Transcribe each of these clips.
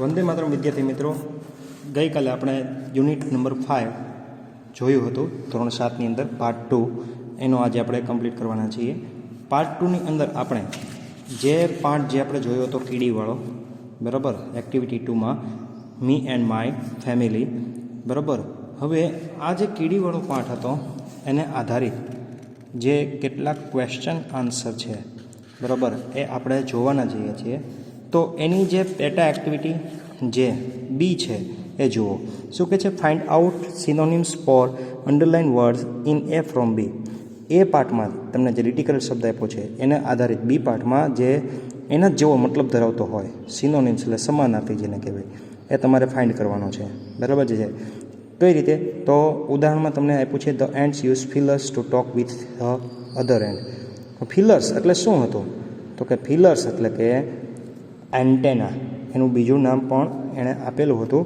વંદે માતરમ વિદ્યાર્થી મિત્રો, ગઈકાલે આપણે યુનિટ નંબર 5 જોયું હતું ધોરણ 7ની અંદર પાર્ટ 2 એનો આજે આપણે કમ્પ્લીટ કરવાના છીએ. પાર્ટ 2ની અંદર આપણે જે પાર્ટ જે આપણે જોયો હતો કીડીવાળો, બરાબર, એક્ટિવિટી 2માં મી એન્ડ માય ફેમિલી, બરાબર. હવે આ જે કીડીવાળો પાર્ટ હતો એને આધારિત જે કેટલાક ક્વેશ્ચન આન્સર છે, બરાબર, એ આપણે જોવાના જઈએ છીએ. તો એની જે પેટા એક્ટિવિટી જે બી છે એ જુઓ. શું કહે છે? Find out synonyms for underlined words in A from B. A પાર્ટમાં તમને જે રીટિકલ શબ્દ આપ્યો છે એને આધારિત બી પાર્ટમાં જે એના જેવો મતલબ ધરાવતો હોય, સિનોનિમ્સ એટલે સમાનાર્થી જેને કહેવાય, એ તમારે ફાઇન્ડ કરવાનો છે, બરાબર છે. કઈ રીતે? તો ઉદાહરણમાં તમને આપ્યું છે the ends use feelers to talk with the other and. Feelers એટલે શું હતું? તો કે ફિલર્સ એટલે કે એન્ટેના. એનું બીજું નામ પણ એણે આપેલું હતું,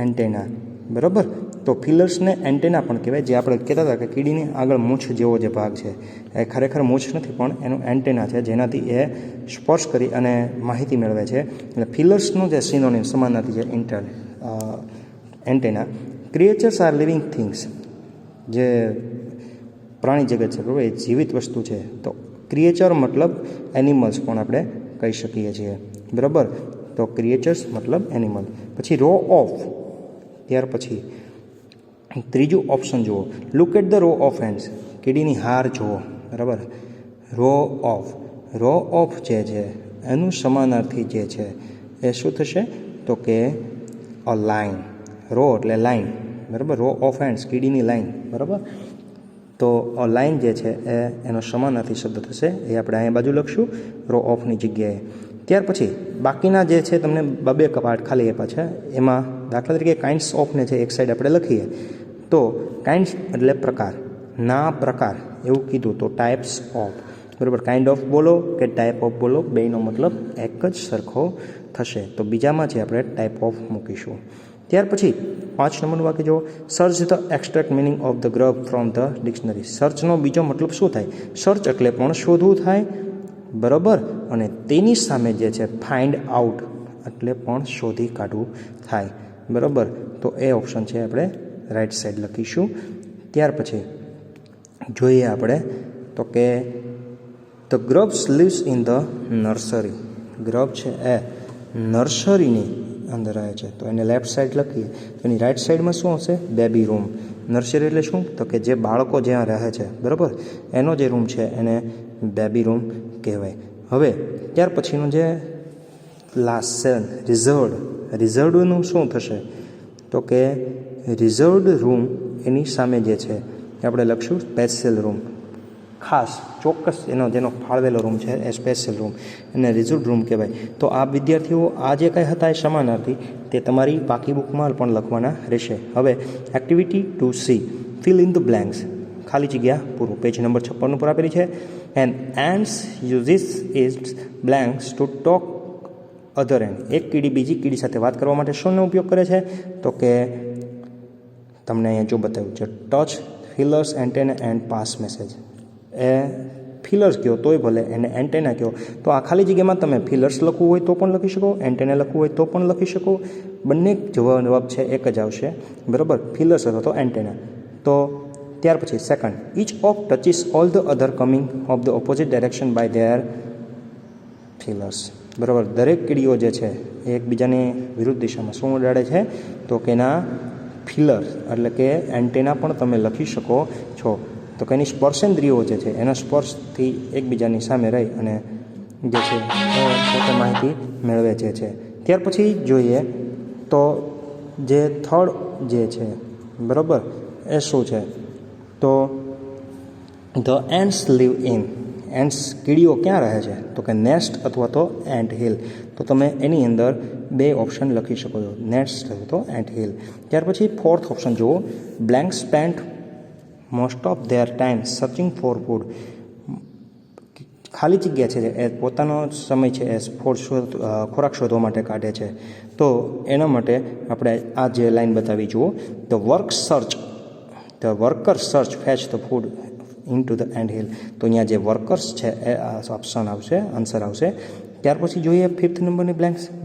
એન્ટેના, બરાબર. તો ફિલર્સને એન્ટેના પણ કહેવાય. જે આપણે કહેતા હતા કે કીડીની આગળ મૂછ જેવો જે ભાગ છે એ ખરેખર મૂછ નથી, પણ એનું એન્ટેના છે, જેનાથી એ સ્પર્શ કરી અને માહિતી મેળવે છે. એટલે ફિલર્સનું જે સિનોનિમ સમાનાર્થી છે antenna. Creatures are living things. જે પ્રાણી જગત છે, બરાબર, એ જીવિત વસ્તુ છે. તો ક્રિએચર મતલબ એનિમલ્સ પણ આપણે કહી શકીએ છીએ, બરાબર. તો ક્રિએચર્સ મતલબ એનિમલ. પછી રો ઓફ, ત્યાર પછી ત્રીજું ઓપ્શન જુઓ, look at the row of hands. કીડીની હાર જુઓ, બરાબર. રો ઓફ, રો ઓફ જે છે એનું સમાનાર્થી જે છે એ શું થશે? તો કે અ લાઇન. રો એટલે લાઇન, બરાબર. રો ઓફ હેન્ડ્સ, કીડીની લાઇન, બરાબર. તો અ લાઇન જે છે એ એનો સમાનાર્થી શબ્દ થશે. એ આપણે અહીંયા બાજુ લખશું રો ઓફની જગ્યાએ. ત્યાર પછી બાકીના જે છે તમને બબે પાર્ટ ખાલી આપ્યા છે. એમાં દાખલા તરીકે કાઇન્ડ્સ ઓફને છે એક સાઈડ આપણે લખીએ તો કાઇન્ડ્સ એટલે પ્રકાર, ના પ્રકાર એવું કીધું તો ટાઈપ્સ ઓફ, બરાબર. કાઇન્ડ ઓફ બોલો કે ટાઈપ ઓફ બોલો, બેયનો મતલબ એક જ સરખો થશે. તો બીજામાં છે આપણે ટાઈપ ઓફ મૂકીશું. ત્યાર પછી 5 નંબરનું વાક્ય જુઓ, search the extract meaning of the grub from the dictionary. સર્ચનો બીજો મતલબ શું થાય? સર્ચ એટલે પણ શોધવું થાય, બરાબર. અને તેની સામે જે છે ફાઇન્ડ આઉટ એટલે પણ શોધી કાઢવું થાય, બરાબર. તો એ ઓપ્શન છે આપણે રાઈટ સાઈડ લખીશું. ત્યાર પછી જોઈએ આપણે તો કે the grubs lives in the nursery. Grub છે એ નર્સરીની અંદર રહે છે, તો એને લેફ્ટ સાઈડ લખીએ. એની રાઈટ સાઈડમાં શું હશે? Baby room. નર્સરી એટલે શું? તો કે જે બાળકો જ્યાં રહે છે, બરાબર, એનો જે રૂમ છે એને બેબી રૂમ કહેવાય. હવે ત્યાર પછીનું જે લાસ્ટ છે રિઝર્વડ. રિઝર્વડનું શું થશે? તો કે રિઝર્વડ રૂમ એની સામે જે છે આપણે લખશું સ્પેશિયલ રૂમ. ખાસ ચોક્કસ એનો જેનો ફાળવેલો રૂમ છે એ સ્પેશિયલ રૂમ, એને રિઝર્વડ રૂમ કહેવાય. તો આ વિદ્યાર્થીઓ આ જે કંઈ હતા એ સમાનાર્થી તે તમારી પાકી બુકમાં પણ લખવાના રહેશે. હવે activity 2C, fill in the blanks. ખાલી જગ્યા પૂરું. પેજ નંબર 56 ઉપર આપેલી છે. Ant ants uses its blanks to talk other ant. એક કીડી બીજી કીડી સાથે વાત કરવા માટે શોનો ઉપયોગ કરે છે? તો કે તમને અહીંયા જો બતાવ્યું છે touch, feelers, antenna and pass message. A feelers કહો તોય ભલે, એને એન્ટેના કહો તો આ ખાલી જગ્યામાં તમે ફિલર્સ લખવું હોય તો પણ લખી શકો, એન્ટેના લખવું હોય તો પણ લખી શકો. બંને જવાબ છે એક જ આવશે, બરાબર, ફિલર્સ અથવા તો એન્ટેના. તો ત્યાર પછી second, each of touches all the other coming of the opposite direction by their feelers. બરાબર, દરેક કીડીઓ જે છે એ એકબીજાની વિરુદ્ધ દિશામાં શું ઉડાડે છે? તો કે એના ફિલર એટલે કે એન્ટેના પણ તમે લખી શકો છો. તો કે એની સ્પર્શેન્દ્રિયો જે છે એના સ્પર્શથી એકબીજાની સામે રહી અને જે છે પોતે માહિતી મેળવે છે. ત્યાર પછી જોઈએ તો જે થર્ડ જે છે, બરાબર, એ શું છે? તો ધ એન્ડ્સ લીવ ઇન. એન્ડ્સ કીડીઓ ક્યાં રહે છે? તો કે નેસ્ટ અથવા તો એન્ટ હિલ. તો તમે એની અંદર બે ઓપ્શન લખી શકો છો, નેસ્ટ અથવા તો એન્ટ હિલ. ત્યાર પછી ફોર્થ ઓપ્શન જુઓ, blank spent most of their time searching for food. ખાલી જગ્યા છે એ પોતાનો સમય છે એ ખોરાક શોધવા માટે કાઢે છે. તો એના માટે આપણે આ જે લાઈન બતાવી જુઓ, the worker search fetch the food in to the and hill. તો અહીંયા જે વર્કર્સ છે એ ઓપ્શન આવશે, આન્સર આવશે. ત્યાર પછી જોઈએ 5th નંબરની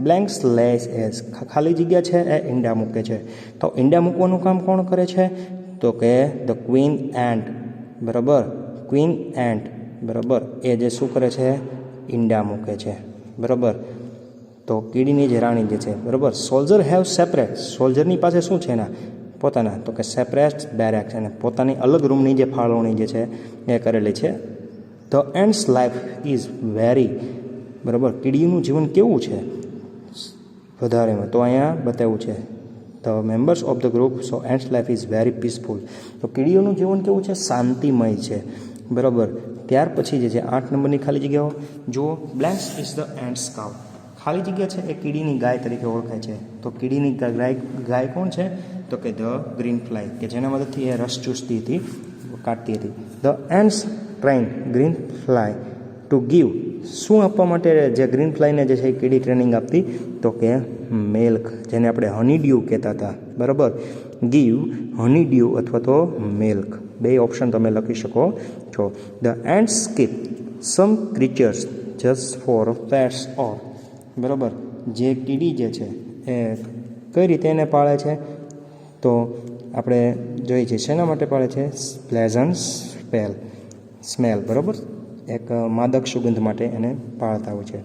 બ્લેન્ક્સ લેસ એઝ, ખાલી જગ્યા છે એ ઈંડા મૂકે છે. તો ઈંડા મૂકવાનું કામ કોણ કરે છે? તો કે ધ ક્વીન એન્ટ, બરાબર, ક્વીન એન્ટ, બરાબર, એ જે શું કરે છે? ઈંડા મૂકે છે, બરાબર. તો કીડીની જે રાણી જે છે, બરાબર. સોલ્જર હેવ સેપરેટ, સોલ્જરની પાસે શું છે એના પોતાના? તો કે સેપરેટ બેરેક્સ, અને પોતાની અલગ રૂમની જે ફાળવણી જે છે એ કરેલી છે. The ends life is very, બરાબર, કીડીનું જીવન કેવું છે વધારેમાં? તો અહીંયા બતાવ્યું છે the members of the group, so ants life is very peaceful. તો કીડીઓનું જીવન કેવું છે? શાંતિમય છે, બરાબર. ત્યાર પછી જે છે 8 નંબરની ખાલી જગ્યાઓ જુઓ. બ્લેન્ક્સ ઇઝ ધ એન્ડ્સ કાઉ, ખાલી જગ્યા છે એ કીડીની ગાય તરીકે ઓળખાય છે. તો કીડીની ગાય કોણ છે? તો કે ધ ગ્રીન ફ્લાય, કે જેના મદદથી એ રસ ચૂસતી હતી, કાઢતી હતી. The ends train green fly to give, શું આપવા માટે જે ગ્રીન ફ્લાયને જે છે એ કીડી ટ્રેનિંગ આપતી? તો કે મિલ્ક, જેને આપણે હની ડ્યુ કહેતા હતા, બરાબર. ગીવ, હની ડ્યુ અથવા તો મિલ્ક, બે ઓપ્શન તમે લખી શકો છો. The ants keep some creatures just for pets or, બરાબર. જે કીડી જે છે એ કઈ રીતે એને પાળે છે? તો આપણે જોઈએ છીએ શેના માટે પાળે છે? પ્લેઝન્ટ સ્મેલ, બરાબર, એક માદક સુગંધ માટે એને પાળતા હોય છે.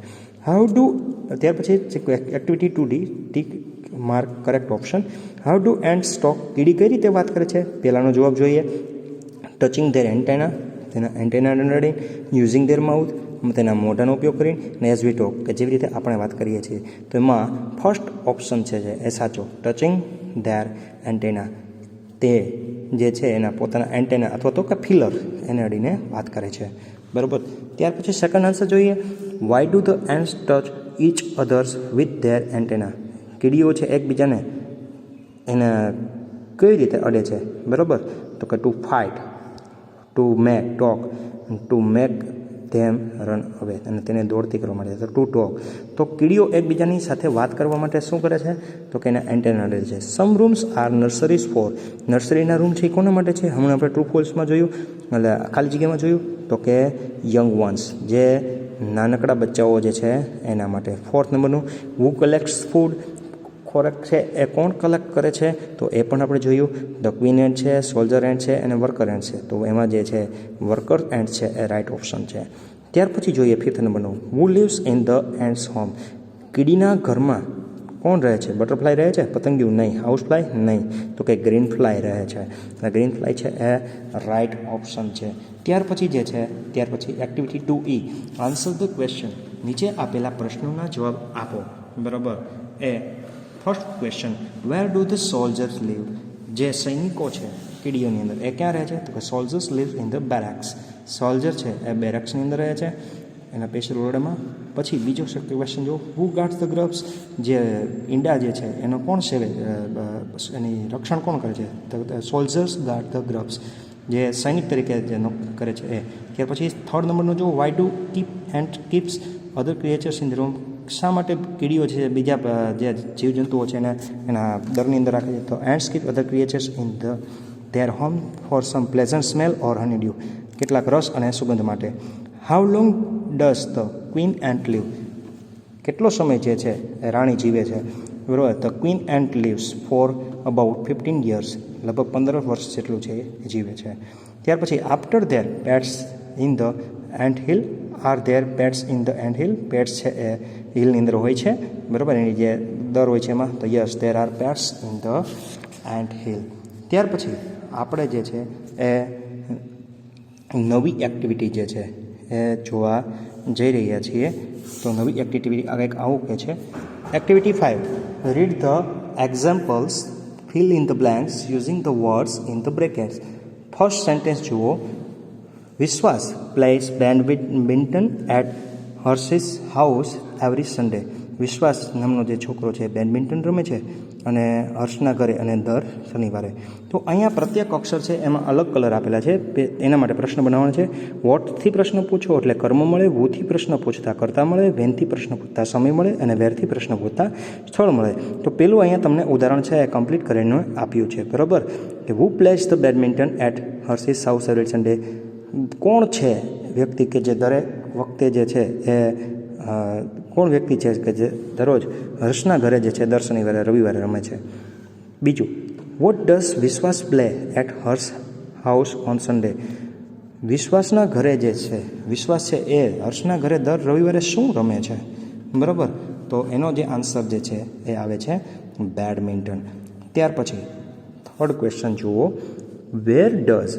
હાઉ ડુ, ત્યાર પછી activity 2D, tick mark correct option. How do ants talk, કીડી કઈ રીતે વાત કરે છે? પહેલાંનો જવાબ જોઈએ. ટચિંગ ધેર એન્ટેના, તેના એન્ટેના નડી, યુઝિંગ ધેર માઉથ, તેના મોઢાનો ઉપયોગ કરીને, ને એઝ વી ટોક, કે જેવી રીતે આપણે વાત કરીએ છીએ. તો એમાં ફર્સ્ટ ઓપ્શન છે એ સાચો. ટચિંગ ધેર એન્ટેના, તે જે છે એના પોતાના એન્ટેના અથવા તો કે ફિલર એને અડીને વાત કરે છે, બરાબર. ત્યાર પછી સેકન્ડ આન્સર જોઈએ. Why do the ants touch each others with their antenna, કીડીઓ છે એકબીજાને એને કઈ રીતે અડે છે, બરાબર? તો કે to fight, to make talk, to make them run અવે, અને તેને દોડતી કરવા માટે, ટુ ટોક. તો કીડીઓ એકબીજાની સાથે વાત કરવા માટે શું કરે છે? તો કે એના એન્ટેના અડે છે. સમ રૂમ્સ આર નર્સરીઝ ફોર, નર્સરીના રૂમ છે એ કોના માટે છે? હમણાં આપણે ટ્રુ ફોલ્સમાં જોયું, એટલે ખાલી જગ્યામાં જોયું, તો કે યંગ વન્સ, જે નાનકડા બચ્ચાઓ જે છે એના માટે. 4th નંબરનું, હુ કલેક્ટ્સ ફૂડ, ખોરાક છે એ કોણ કલેક્ટ કરે છે? તો એ પણ આપણે જોયું. ધ ક્વીન એન્ટ છે, સોલ્જર એન્ટ છે અને વર્કર એન્ટ છે. તો એમાં જે છે વર્કર એન્ટ છે એ રાઇટ ઓપ્શન છે. ત્યાર પછી જોઈએ 5th નંબરનું, who lives in the ants home, કીડીના ઘરમાં કોણ રહે છે? બટરફ્લાય રહે છે? પતંગિયું? નહીં. House fly? નહીં. તો કે ગ્રીન ફ્લાય રહે છે. ગ્રીન ફ્લાય છે એ રાઇટ ઓપ્શન છે. ત્યાર પછી જે છે, ત્યાર પછી activity 2E, answer the question, નીચે આપેલા પ્રશ્નોના જવાબ આપો, બરાબર. એ first question, where do the soldiers live, જે સૈનિકો છે કીડીઓની અંદર એ ક્યાં રહે છે? તો કે soldiers live in the બેરેક્સ, soldier છે એ બેરેક્સની અંદર રહે છે, એના પેશર ઓરડામાં. પછી બીજો ક્વેશ્ચન જો, હુ ગાર્ડ્સ ધ ગ્રબ્સ, જે ઈંડા જે છે એનો કોણ સેવે, એની રક્ષણ કોણ કરે છે? તો સોલ્જર્સ ગાર્ડ ધ ગ્રબ્સ, જે સૈનિક તરીકે જે કરે છે એ. ત્યાર પછી 3rd નંબરનો જો, why do keep and keeps other creatures in the room, શા માટે કીડીઓ છે બીજા જે જીવજંતુઓ છે એને એના દરની અંદર રાખે છે? તો ants keep other creatures in the their home for some pleasant smell or honey dew, કેટલાક રસ અને સુગંધ માટે. How long does the queen ant live, કેટલો સમય જે છે એ રાણી જીવે છે, બરાબર? The queen ant lives for about 15 years, લગભગ 15 વર્ષ જેટલું છે એ જીવે છે. ત્યાર પછી after there pets in the ant hill, are there pets in the ant hill, pets છે એ હિલની અંદર હોય છે, બરાબર, એની જે દર હોય છે એમાં. તો yes, there are pets in the ant hill. ત્યાર પછી આપણે જે છે એ નવી એક્ટિવિટી જે છે એ જોવા જઈ રહ્યા છીએ. તો નવી એક્ટિવિટી કંઈક આવું કે છે. Activity 5, read the examples, fill in the blanks using the words in the brackets. First sentence જુઓ. Vishwas plays badminton at Harsh's house every Sunday. Vishwas નામનો જે છોકરો છે બેડમિન્ટન રમે છે અને હર્ષના ઘરે અને દર શનિવારે. તો અહીંયા પ્રત્યેક અક્ષર છે એમાં અલગ કલર આપેલા છે, એના માટે પ્રશ્ન બનાવવાનો છે. વોટથી પ્રશ્ન પૂછો એટલે કર્મ મળે, વુથી પ્રશ્ન પૂછતા કર્તા મળે, વેનથી પ્રશ્ન પૂછતા સમય મળે અને વેરથી પ્રશ્ન પૂછતા સ્થળ મળે. તો પેલું અહીંયા તમને ઉદાહરણ છે એ કમ્પ્લીટ કરીને આપ્યું છે, બરાબર, કે who plays the badminton at Harsh's house every Sunday. કોણ છે વ્યક્તિ કે જે દરેક વખતે જે છે એ કોણ વ્યક્તિ છે કે જે દરરોજ હર્ષના ઘરે જે છે દર શનિવારે રવિવારે રમે છે? બીજું, what does Vishwas play at Harsh house on Sunday? વિશ્વાસના ઘરે જે છે, વિશ્વાસ છે એ હર્ષના ઘરે દર રવિવારે શું રમે છે? બરાબર, તો એનો જે આન્સર જે છે એ આવે છે બેડમિન્ટન. ત્યાર પછી થર્ડ ક્વેશ્ચન જુઓ, where does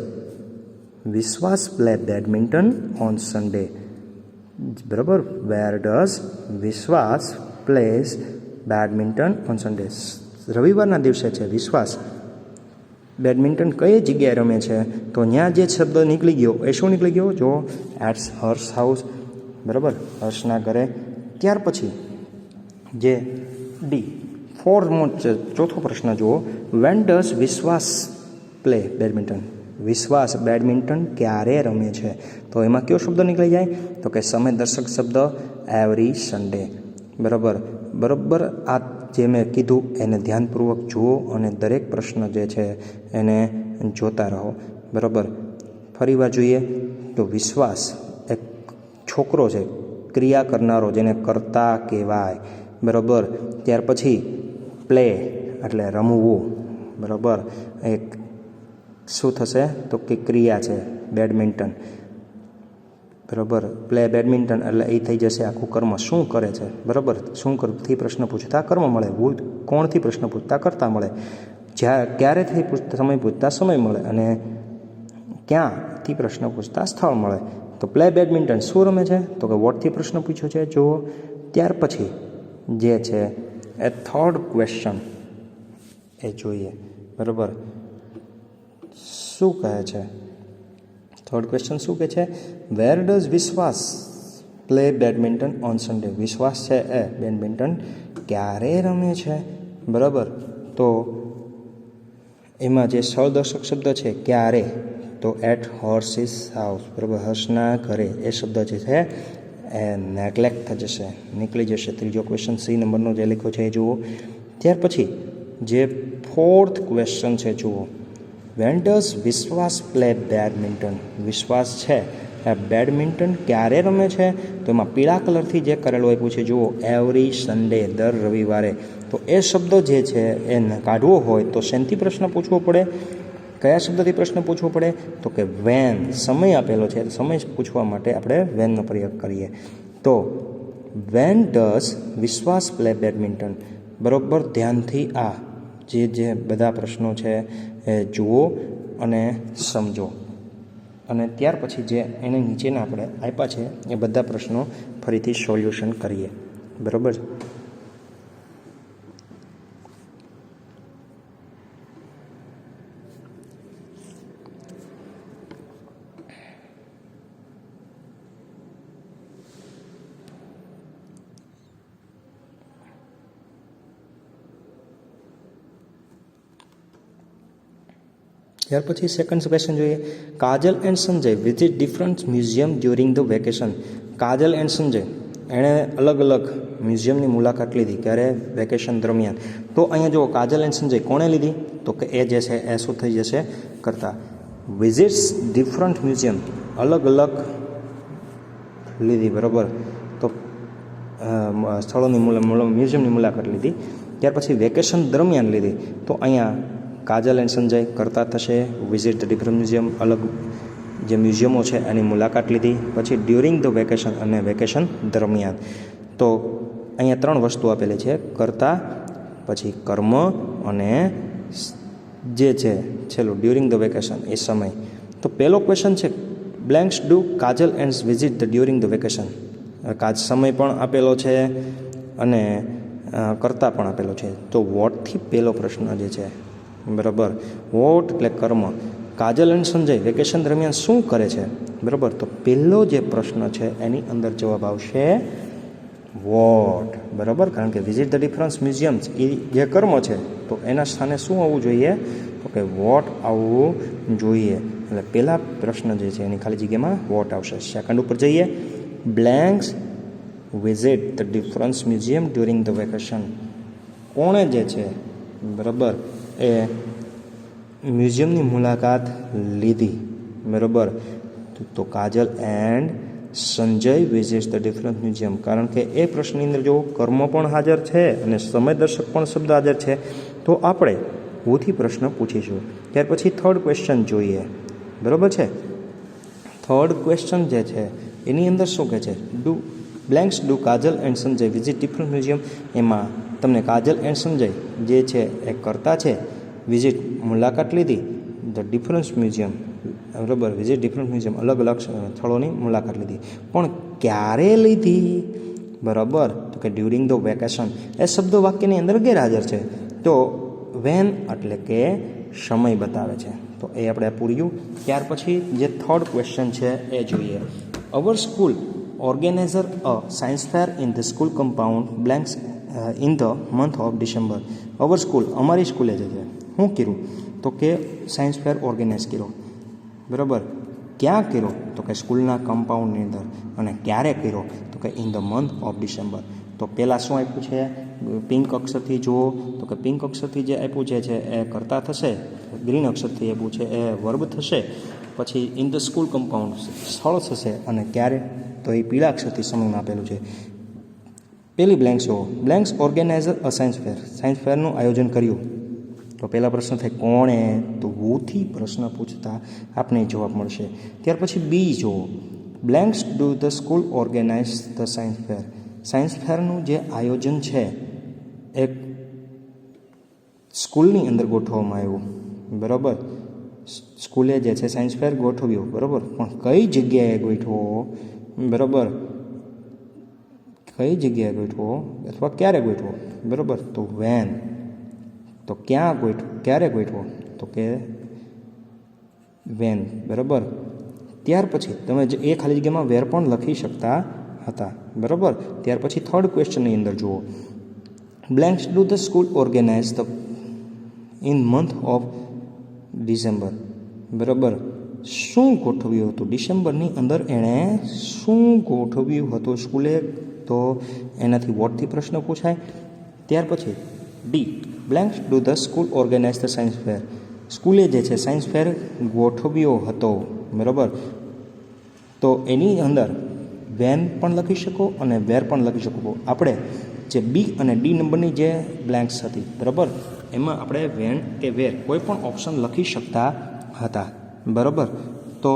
Vishwas play badminton on Sunday? બરાબર, વેર ડઝ વિશ્વાસ પ્લેસ બેડમિન્ટન ઓન સન્ડે? રવિવારના દિવસે છે વિશ્વાસ બેડમિન્ટન કઈ જગ્યાએ રમે છે? તો ત્યાં જે શબ્દ નીકળી ગયો એ શું નીકળી ગયો? જો એટ્સ હર્ષ હાઉસ, બરાબર, હર્ષના ઘરે. ત્યાર પછી જે ડી ચોથો પ્રશ્ન જુઓ, when does Vishwas play badminton? વિશ્વાસ બેડમિન્ટન ક્યારે રમે છે? તો એમાં કયો શબ્દ નીકળી જાય? તો કે સમય દર્શક શબ્દ એવરી સન્ડે. બરાબર, આ જે મેં કીધું એને ધ્યાનપૂર્વક જુઓ અને દરેક પ્રશ્ન જે છે એને જોતા રહો. બરાબર, ફરી વાર જોઈએ તો વિશ્વાસ એક છોકરો છે, ક્રિયા કરનારો, જેને કર્તા કહેવાય. બરાબર, ત્યાર પછી પ્લે એટલે રમવું. બરાબર, એક શું થશે? તો કે ક્રિયા છે બેડમિન્ટન. બરાબર, પ્લે બેડમિન્ટન એટલે એ થઈ જશે આખું કર્મ. શું કરે છે? બરાબર, શું કરથી પ્રશ્ન પૂછતા કર્મ મળે, કોણથી પ્રશ્ન પૂછતા કરતા મળે, ક્યારેથી સમય પૂછતા સમય મળે, અને ક્યાંથી પ્રશ્ન પૂછતા સ્થળ મળે. તો પ્લે બેડમિન્ટન શું રમે છે? તો કે વોટથી પ્રશ્ન પૂછ્યો છે જુઓ. ત્યાર પછી જે છે એ થર્ડ ક્વેશ્ચન એ જોઈએ. બરાબર, શું કહે છે? થર્ડ ક્વેશ્ચન શું કહે છે? Where does Vishwas play badminton on Sunday? વિશ્વાસ છે એ બેડમિન્ટન ક્યારે રમે છે? બરાબર, તો એમાં જે સ્થળદર્શક શબ્દ છે ક્યારે, તો એટ હર્ષિસ હાઉસ. બરાબર, હર્ષના ઘરે એ શબ્દ જે છે એ નેગ્લેક્ટ થઈ જશે, નીકળી જશે. ત્રીજો ક્વેશ્ચન સી નંબરનો જે લખ્યો છે એ જુઓ. ત્યાર પછી જે ફોર્થ ક્વેશ્ચન છે જુઓ, when does Vishwas play badminton? વિશ્વાસ છે એ બેડમિન્ટન ક્યારે રમે છે? તો એમાં પીળા કલરથી જે કરેલું આપ્યું છે જુઓ, એવરી સન્ડે, દર રવિવારે. તો એ શબ્દ જે છે એ કાઢવો હોય તો શેનથી પ્રશ્ન પૂછવો પડે? કયા શબ્દથી પ્રશ્ન પૂછવો પડે? તો કે વેન. સમય આપેલો છે, સમય પૂછવા માટે આપણે વેનનો પ્રયોગ કરીએ. તો when does Vishwas play badminton? બરાબર, ધ્યાનથી આ જે બધા પ્રશ્નો છે એ જુઓ અને સમજો. અને ત્યાર પછી જે એની નીચેના આપણે આપ્યા છે એ બધા પ્રશ્નો ફરીથી સોલ્યુશન કરીએ. બરાબર, ત્યાર પછી સેકન્ડ ક્વેશ્ચન જોઈએ. Kajal and Sanjay visit different museum during the vacation? Kajal and Sanjay એણે અલગ અલગ મ્યુઝિયમની મુલાકાત લીધી. ક્યારે? વેકેશન દરમિયાન. તો અહીંયા જુઓ, કાજલ એન્ડ સંજય કોણે લીધી? તો કે એ જે છે એ શું થઈ જશે? કરતા. વિઝિટ્સ ડિફરન્ટ મ્યુઝિયમ, અલગ અલગ લીધી. બરાબર, તો સ્થળોની મ્યુઝિયમની મુલાકાત લીધી. ત્યાર પછી વેકેશન દરમિયાન લીધી. તો અહીંયા કાજલ એન્ડ સંજય કરતા થશે. વિઝિટ ધ ડિફરન્ટ મ્યુઝિયમ, અલગ જે મ્યુઝિયમો છે એની મુલાકાત લીધી. પછી ડ્યુરિંગ ધ વેકેશન અને વેકેશન દરમિયાન. તો અહીંયા ત્રણ વસ્તુ આપેલી છે, કરતા, પછી કર્મ અને જે છે છેલ્લું ડ્યુરિંગ ધ વેકેશન એ સમય. તો પહેલો ક્વેશ્ચન છે, blanks do Kajal and visit the during the vacation? સમય પણ આપેલો છે અને કરતા પણ આપેલો છે. તો વોટથી પહેલો પ્રશ્ન જે છે, બરાબર, વોટ એટલે કર્મ. કાજલ એન્ડ સંજય વેકેશન દરમિયાન શું કરે છે? બરાબર, તો પહેલો જે પ્રશ્ન છે એની અંદર જવાબ આવશે વોટ. બરાબર, કારણ કે વિઝિટ ધ ડિફરન્સ મ્યુઝિયમ્સ એ જે કર્મ છે તો એના સ્થાને શું આવવું જોઈએ? તો કે વોટ આવવું જોઈએ. એટલે પહેલા પ્રશ્ન જે છે એની ખાલી જગ્યામાં વોટ આવશે. સેકન્ડ ઉપર જઈએ. Blanks visit the difference museum during the vacation? કોણે જે છે, બરાબર, એ મ્યુઝિયમની મુલાકાત લીધી? બરાબર, તો Kajal and Sanjay visits the difference museum. કારણ કે એ પ્રશ્નની અંદર જો કર્મ પણ હાજર છે અને સમયદર્શક પણ શબ્દ હાજર છે તો આપણે હુથી પ્રશ્ન પૂછીશું. ત્યાર પછી થર્ડ ક્વેશ્ચન જોઈએ. બરાબર છે. થર્ડ ક્વેશ્ચન જે છે એની અંદર શું કહે છે? Do Kajal and Sanjay visit difference museum. એમાં તમને કાજલ એન્ડ સંજય જે છે એ કરતા છે વિઝિટ મુલાકાત લીધી ધ ડિફરન્સ મ્યુઝિયમ. બરાબર, વિઝિટ ડિફરન્સ મ્યુઝિયમ, અલગ અલગ સ્થળોની મુલાકાત લીધી. પણ ક્યારે લીધી? બરાબર, તો કે ડ્યુરિંગ ધ વેકેશન. એ શબ્દ વાક્યની અંદર ગેરહાજર છે. તો વેન એટલે કે સમય બતાવે છે. તો એ આપણે પૂર્યું. ત્યાર પછી જે થર્ડ ક્વેશ્ચન છે એ જોઈએ. Our school organiser a science fair in the school compound blanks in the month of December. Our school, અમારી સ્કૂલે જે છે શું કર્યું? તો કે સાયન્સ ફેર ઓર્ગેનાઇઝ કર્યો. બરાબર, ક્યાં કર્યો? તો કે સ્કૂલના કમ્પાઉન્ડની અંદર. અને ક્યારે કર્યો? તો કે in the month of December. તો પહેલાં શું આપ્યું છે? પિંક અક્ષરથી જુઓ તો કે પિંક અક્ષરથી જે આપ્યું છે એ કરતા થશે. ગ્રીન અક્ષરથી આપ્યું છે એ વર્બ થશે. પછી ઇન ધ સ્કૂલ કમ્પાઉન્ડ સ્થળ થશે. અને ક્યારે? તો એ પીળા અક્ષરથી સમયમાં આપેલું છે. પેલી બ્લેન્ક્સ જુઓ. બ્લેન્ક્સ ઓર્ગેનાઇઝર અ સાયન્સ ફેર. સાયન્સ ફેરનું આયોજન કર્યું. તો પહેલા પ્રશ્ન થાય કોણે? તો હુથી પ્રશ્ન પૂછતા આપને જવાબ મળશે. ત્યાર પછી બી જુઓ. Blanks do the school organise the science fair. Science ફેરનું જે આયોજન છે એ સ્કૂલની અંદર ગોઠવવામાં આવ્યું. બરાબર, સ્કૂલે જે છે સાયન્સ ફેર ગોઠવ્યું. બરાબર, પણ કઈ જગ્યાએ ગોઠવો? બરાબર, કઈ જગ્યાએ ગોઠવો અથવા ક્યારે ગોઠવો? બરાબર, તો વેન. તો ક્યાં ગોઠવો? ક્યારે ગોઠવો? તો કે વેન. બરાબર, ત્યાર પછી તમે એ ખાલી જગ્યામાં વેર પણ લખી શકતા હતા. બરાબર, ત્યાર પછી થર્ડ ક્વેશ્ચનની અંદર જુઓ. Blanks do the school organise the in month of December. બરાબર, શું ગોઠવ્યું હતું ડિસેમ્બરની અંદર? એણે શું ગોઠવ્યું હતું સ્કૂલે? તો એનાથી વોટથી પ્રશ્ન પૂછાય. ત્યાર પછી D. Blanks do the school organise the science fair. સ્કૂલે જે છે સાયન્સ ફેર ગોઠવ્યો હતો. બરાબર, તો એની અંદર વેન પણ લખી શકો અને વેર પણ લખી શકો. આપણે જે બી અને ડી નંબરની જે બ્લેન્ક્સ હતી, બરાબર, એમાં આપણે વેન કે વેર કોઈ પણ ઓપ્શન લખી શકતા હતા. બરાબર, તો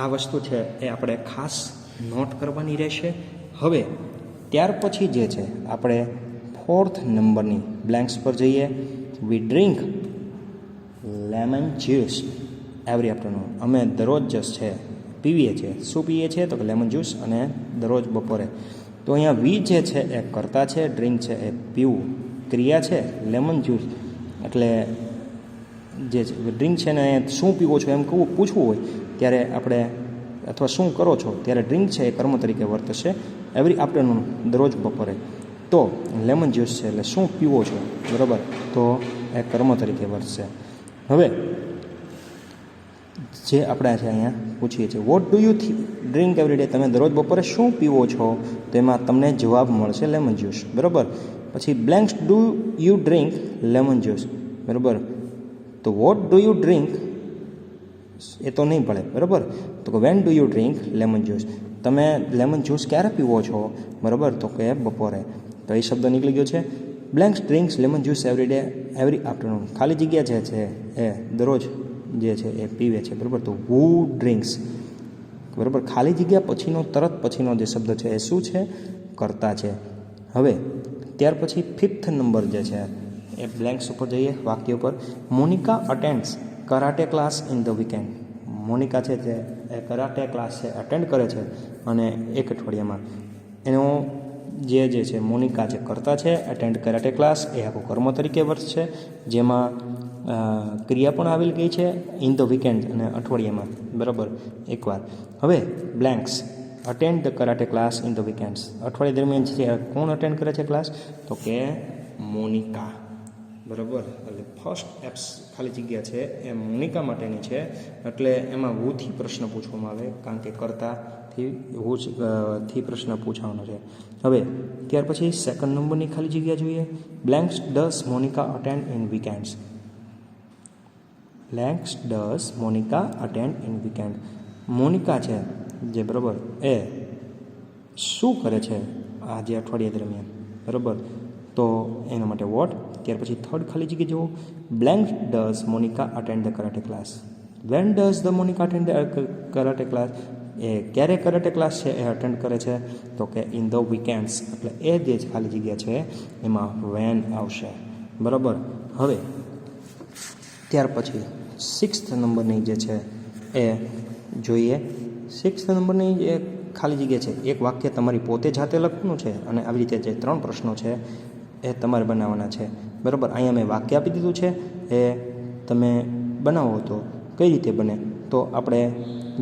આ વસ્તુ છે એ આપણે ખાસ નોટ કરવાની રહેશે. હવે ત્યાર પછી જે છે આપણે ફોર્થ નંબરની બ્લેન્ક્સ પર જઈએ. We drink lemon juice every afternoon. અમે દરરોજ જ છે પીવીએ છીએ. શું પીએ છીએ? તો કે લેમન જ્યુસ. અને દરરોજ બપોરે. તો અહીંયા વી જે છે એ કરતા છે, ડ્રિંક છે એ પીવું, ક્રિયા છે લેમન જ્યુસ. એટલે જે ડ્રિંક છે ને શું પીવો છો એમ કહું પૂછવું હોય ત્યારે આપણે અથવા શું કરો છો ત્યારે ડ્રિંક છે એ કર્મ તરીકે વર્તશે. એવરી આફ્ટરનૂન, દરરોજ બપોરે. તો લેમન જ્યુસ છે એટલે શું પીવો છો? બરાબર, તો એ કર્મ તરીકે વર્તશે. હવે જે આપણે છે અહીંયા પૂછીએ છીએ what do you drink every day. તમે દરરોજ બપોરે શું પીવો છો? તો એમાં તમને જવાબ મળશે લેમન જ્યુસ. બરાબર, પછી blanks do you drink lemon juice. બરાબર, તો વોટ ડુ યુ ડ્રિંક એ તો નહીં પડે. બરાબર, તો કે when do you drink lemon juice. તમે લેમન જ્યુસ ક્યારે પીવો છો? બરાબર, તો કે બપોરે. તો એ શબ્દ નીકળી ગયો છે. Blanks drinks lemon juice every day every afternoon. ખાલી જગ્યા જે છે એ દરરોજ જે છે એ પીવે છે. બરાબર, તો હુ ડ્રિંક્સ. બરાબર, ખાલી જગ્યા પછીનો તરત પછીનો જે શબ્દ છે એ શું છે? કરતા છે. હવે ત્યાર પછી ફિફ્થ નંબર જે છે એ બ્લેન્ક્સ ઉપર જઈએ, વાક્ય ઉપર. Monika attends karate class in the weekend. Monica છે જે એ કરાટે ક્લાસ છે અટેન્ડ કરે છે અને એક અઠવાડિયામાં. એનો જે છે મોનિકા જે કરતા છે અટેન્ડ કરાટે ક્લાસ એ આખું કર્મ તરીકે વર્તશે, જેમાં ક્રિયા પણ આવેલી ગઈ છે ઇન ધ વીકેન્ડ અને અઠવાડિયામાં. બરાબર, એકવાર. હવે blanks attend the karate class in the weekends. અઠવાડિયા દરમિયાન છે કોણ અટેન્ડ કરે છે ક્લાસ? તો કે મોનિકા. બરાબર, એટલે ફર્સ્ટ એપ્સ ખાલી જગ્યા છે એ મોનિકા માટેની છે. એટલે એમાં હુથી પ્રશ્ન પૂછવામાં આવે કારણ કે કરતાથી પ્રશ્ન પૂછવાનો છે. હવે ત્યાર પછી સેકન્ડ નંબરની ખાલી જગ્યા જોઈએ. Blanks does Monica attend in weekends. Blanks does Monica attend in weekend. Monica છે જે બરાબર એ શું કરે છે આજે અઠવાડિયા દરમિયાન, બરાબર, તો એના માટે વોટ. ત્યાર પછી થર્ડ ખાલી જગ્યા જુઓ, blank does Monica attend the karate class. When does the Monika attend the karate class, એ ક્યારે કરાટે ક્લાસ છે એ અટેન્ડ કરે છે, તો કે ઇન ધ વીકેન્ડ્સ, એટલે એ જે ખાલી જગ્યા છે એમાં વેન આવશે, બરાબર. હવે ત્યાર પછી 6th નંબરની જે છે એ જોઈએ. 6th નંબરની જે ખાલી જગ્યા છે, એક વાક્ય તમારી પોતે જાતે લખવાનું છે અને આવી રીતે જે 3 પ્રશ્નો છે એ તમારે બનાવવાના છે, બરાબર. અહીંયા મેં વાક્ય આપી દીધું છે, એ તમે બનાવો તો કઈ રીતે બને તો આપણે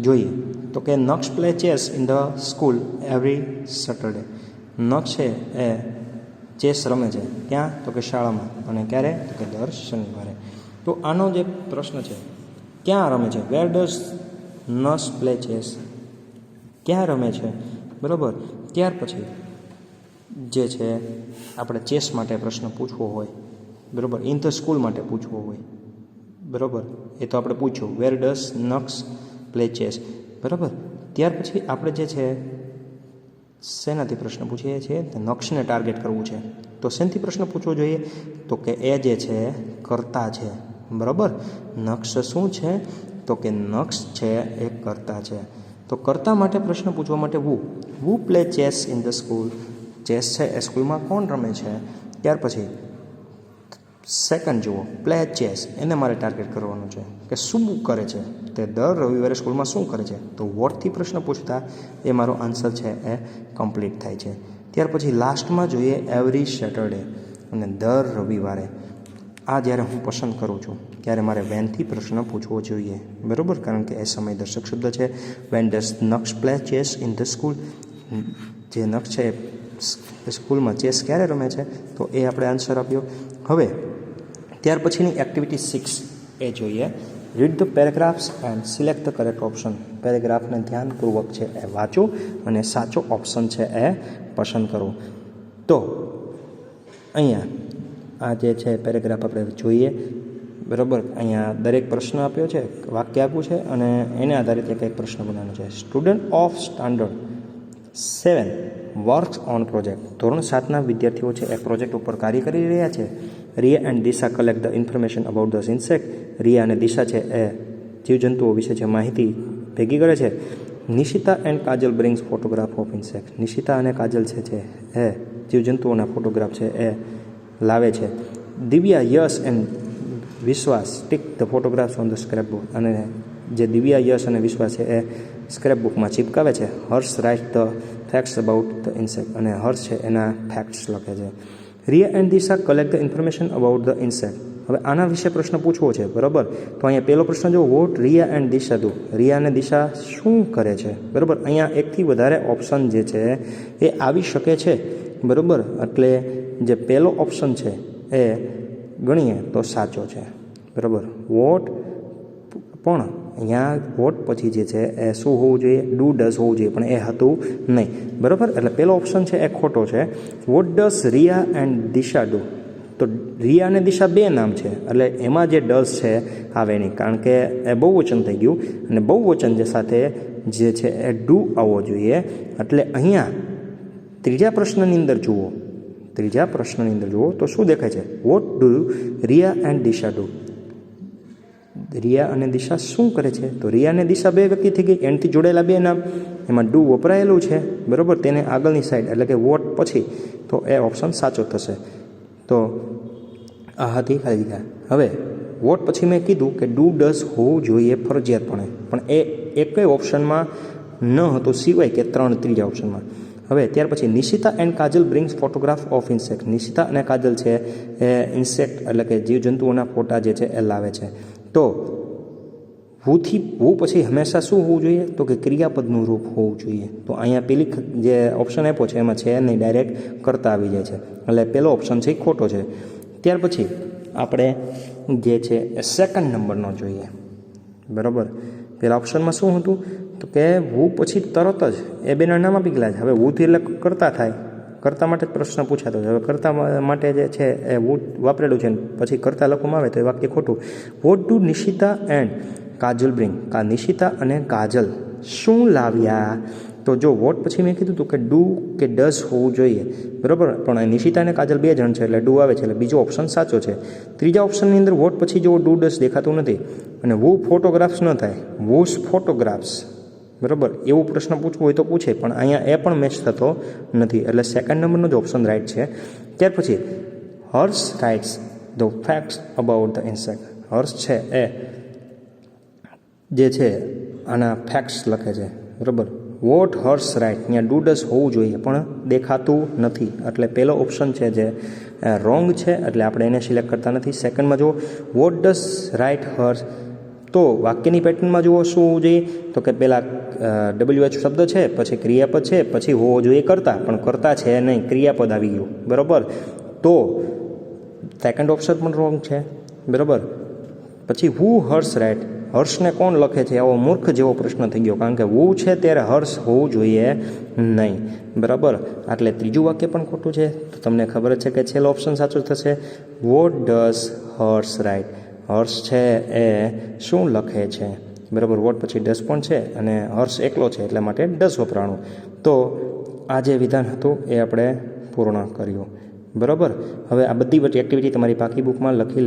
જોઈએ. તો કે Naksh play chess in the school every Saturday. Naksh છે એ ચેસ રમે છે ક્યાં, તો કે શાળામાં, અને ક્યારે, તો કે દર શનિવારે. તો આનો જે પ્રશ્ન છે, ક્યાં રમે છે, where does Naksh play chess, ક્યાં રમે છે, બરાબર. ત્યાર પછી જે છે આપણે ચેસ માટે પ્રશ્ન પૂછવો હોય, બરાબર, ઇન ધ સ્કૂલ માટે પૂછવો હોય, બરાબર, એ તો આપણે પૂછ્યું where does Naksh play chess, બરાબર. ત્યાર પછી આપણે જે છે શેનાથી પ્રશ્ન પૂછીએ છીએ, તો નક્ષને ટાર્ગેટ કરવું છે, તો શેનાથી પ્રશ્ન પૂછવો જોઈએ, તો કે એ જે છે કર્તા છે, બરાબર. નક્ષ શું છે, તો કે નક્ષ છે એ કર્તા છે. તો કર્તા માટે પ્રશ્ન પૂછવા માટે who play chess in the school, chess છે એ સ્કૂલમાં કોણ રમે છે. ત્યાર પછી સેકન્ડ જુઓ, પ્લે ચેસ, એને મારે ટાર્ગેટ કરવાનું છે કે શું કરે છે, તે દર રવિવારે સ્કૂલમાં શું કરે છે. તો વોટથી પ્રશ્ન પૂછતા એ મારો આન્સર છે એ કમ્પ્લીટ થાય છે. ત્યાર પછી લાસ્ટમાં જોઈએ એવરી સેટરડે, અને દર રવિવારે. આ જ્યારે હું પસંદ કરું છું ત્યારે મારે વેનથી પ્રશ્ન પૂછવો જોઈએ, બરાબર, કારણ કે એ સમયદર્શક શબ્દ છે. When does Naksh play chess in the school, જે નક્ષ છે એ સ્કૂલમાં ચેસ ક્યારે રમે છે, તો એ આપણે આન્સર આપ્યો. હવે ત્યાર પછીની એક્ટિવિટી 6 એ જોઈએ. Read the paragraphs and select the correct option. પેરેગ્રાફને ધ્યાનપૂર્વક છે એ વાંચો અને સાચો ઓપ્શન છે એ પસંદ કરો. તો અહીંયા આ જે છે પેરેગ્રાફ આપણે જોઈએ, બરાબર. અહીંયા દરેક પ્રશ્ન આપ્યો છે, વાક્ય આપ્યું છે, અને એને આધારિત એક પ્રશ્ન બનાવવાનો છે. Student of standard 7 works on project. ધોરણ 7ના વિદ્યાર્થીઓ છે એ પ્રોજેક્ટ ઉપર કાર્ય કરી રહ્યા છે. Riya and Disha collect the information about the insect. Riya અને દિશા છે એ જીવજંતુઓ વિશે જે માહિતી ભેગી કરે છે. Nishita and Kajal brings photograph of insect. Nishita અને કાજલ છે એ જીવજંતુઓના ફોટોગ્રાફ છે એ લાવે છે. Divya, Yash and Vishwas stick the photographs on the scrapbook. અને જે દિવ્યા, યશ અને વિશ્વાસ છે એ સ્ક્રેપબુકમાં ચિપકાવે છે. Harsh write the facts about the insect. અને હર્ષ છે એના ફેક્ટ્સ લખે છે. Riya and Disha collect the information about the insect. હવે આના વિશે પ્રશ્ન પૂછવો છે, બરાબર. તો અહીંયા પહેલો પ્રશ્ન જો, what Riya and Disha do. Riya અને દિશા શું કરે છે, બરાબર. અહીંયા એકથી વધારે ઓપ્શન જે છે એ આવી શકે છે, બરાબર. એટલે જે પહેલો ઓપ્શન છે એ ગણીએ તો સાચો છે, બરાબર. વોટ, પણ અહીંયા વોટ પછી જે છે એ શું હોવું જોઈએ, ડુ ડઝ હોવું જોઈએ, પણ એ હતું નહીં, બરાબર. એટલે પહેલો ઓપ્શન છે એ ખોટો છે. What does Riya and Disha do. તો રિયા અને દિશા બે નામ છે, એટલે એમાં જે ડઝ છે આવે નહીં, કારણ કે એ બહુવચન થઈ ગયું, અને બહુવચન જે સાથે જે છે એ ડુ આવવો જોઈએ. એટલે અહીંયા ત્રીજા પ્રશ્નની અંદર જુઓ તો શું દેખાય છે, what do Riya and Disha do. Riya અને દિશા શું કરે છે, તો રિયા અને દિશા બે વ્યક્તિ થઈ ગઈ, એનથી જોડેલા બે નામ, એમાં ડુ વપરાયેલું છે, બરાબર. તેને આગળની સાઈડ એટલે કે વોટ પછી, તો એ ઓપ્શન સાચો થશે. તો આ હતી ખાલી જગ્યા. હવે વોટ પછી મેં કીધું કે ડુ ડઝ હોવું જોઈએ ફરજિયાતપણે, પણ એ એક કઈ ઓપ્શનમાં ન હતું, સિવાય કે ત્રીજા ઓપ્શનમાં. હવે ત્યાર પછી Nishita and Kajal brings photograph of insect. Nishita અને કાજલ છે એ ઇન્સેક્ટ એટલે કે જીવજંતુઓના ફોટા જે છે એ લાવે છે. તો વુ પછી હંમેશા શું હોવું જોઈએ, તો કે ક્રિયાપદનું રૂપ હોવું જોઈએ. તો અહીંયા પેલી જે ઓપ્શન આપ્યો છે એમાં છે નહીં, ડાયરેક્ટ કરતા આવી જાય છે, એટલે પહેલો ઓપ્શન છે એ ખોટો છે. ત્યાર પછી આપણે જે છે એ સેકન્ડ નંબરનો જોઈએ, બરાબર. પહેલા ઓપ્શનમાં શું હતું, તો કે વુ પછી તરત જ એ બેના નામ આપી ગયેલા છે. હવે વુથી એટલે કરતા થાય, કરતા માટે જ પ્રશ્ન પૂછાતો છે. હવે કરતા માટે જે છે એ વુ વાપરેલું છે, પછી કરતા લખવામાં આવે તો એ વાક્ય ખોટું. What do Nishita and Kajal bring. Nishita અને કાજલ શું લાવ્યા? તો જો વોટ પછી મેં કીધું હતું કે ડુ કે ડઝ હોવું જોઈએ, બરાબર. પણ નિશિતા અને કાજલ 2 જણ છે એટલે ડુ આવે છે, એટલે બીજો ઓપ્શન સાચો છે. ત્રીજા ઓપ્શનની અંદર વોટ પછી જેવો ડુ ડઝ દેખાતું નથી અને વુ ફોટોગ્રાફ્સ ન થાય, વુઝ ફોટોગ્રાફ્સ, બરાબર. એવું પ્રશ્ન પૂછવું હોય તો પૂછે, પણ અહીંયા એ પણ મેચ થતો નથી, એટલે સેકન્ડ નંબરનો જ ઓપ્શન રાઈટ છે. ત્યાર પછી Harsh writes the facts about the insect. Harsh છે એ જે છે આના ફેક્ટ્સ લખે છે, બરાબર. વોટ હર્ષ રાઇટ, ત્યાં ડુ ડઝ હોવું જોઈએ પણ દેખાતું નથી, એટલે પહેલો ઓપ્શન છે જે રોંગ છે, એટલે આપણે એને સિલેક્ટ કરતા નથી. સેકન્ડમાં જુઓ વોટ ડઝ રાઇટ હર્ષ, તો વાક્યની પેટર્નમાં જુઓ શું હોવું જોઈએ, તો કે પહેલાં WH શબ્દ છે, પછી ક્રિયાપદ છે, પછી હોવો જોઈએ કરતા, પણ કરતા છે નહીં, ક્રિયાપદ આવી ગયું, બરાબર. તો સેકન્ડ ઓપ્શન પણ રોંગ છે, બરાબર. પછી હુ હર્ષ રાઇટ, હર્ષને કોણ લખે છે, આવો મૂર્ખ જેવો પ્રશ્ન થઈ ગયો, કારણ કે વુ છે ત્યારે હર્ષ હોવું જોઈએ નહીં, બરાબર. એટલે ત્રીજું વાક્ય પણ ખોટું છે. તો તમને ખબર જ છે કે છેલ્લો ઓપ્શન સાચો થશે. વોટ ડઝ હર્ષ રાઇટ, હર્ષ છે એ શું લખે છે, બરાબર. વોટ પછી ડઝ પણ છે અને હર્ષ એકલો છે એટલા માટે ડઝ વપરાણું. તો આ જે વિધાન હતું એ આપણે પૂર્ણ કર્યું, બરાબર. હવે આ બધી એક્ટિવિટી તમારી પાકી બુકમાં લખી લેવા.